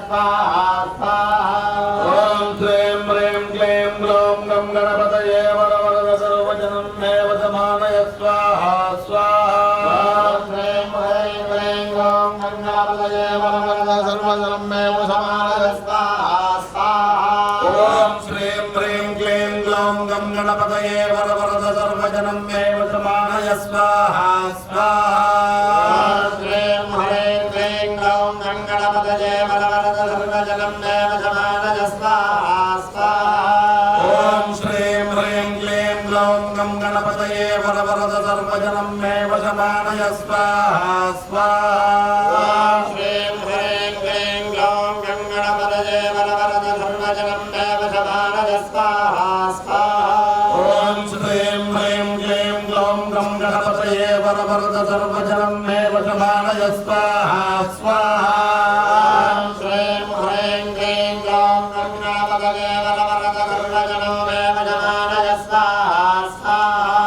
स्वाहा स्वाहा ओम श्रीं ह्रीं क्लीं ग्लौं गं गणपतये वरवरद सर्वजनं मे वशमानय स्वाहा स्वाहा ओम श्रीं ह्रीं क्लीं ग्लौं गं गणपतये वरवरद सर्वजनं मे वशमानय स्वाहा स्वाहा ओम श्रीं ह्रीं क्लीं ग्लौं गं गणपतये वरवरद सर्वजनं मे वशमानय स्वाहा स्वाहा सर्वजनं मे वशमानय स्वाहा स्वाहा ओम श्रीं ह्रीं क्लीं ग्लौं गं गणपतये वरवरद सर्वजनं मे वशमानय स्वाहा स्वाहा ओम श्रीं ह्रीं क्लीं ग्लौं गं गणपतये वरवरद सर्वजनं मे वशमानय स्वाहा स्वाहा ओम श्रीं ह्रीं क्लीं ग्लौं गं गणपतये वरवरद सर्वजनं मे वशमानय स्वाहा स्वाहा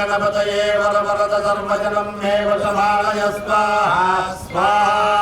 गणपतये वरवरद सर्वजनं मे वशमानय स्वाहा स्वाहा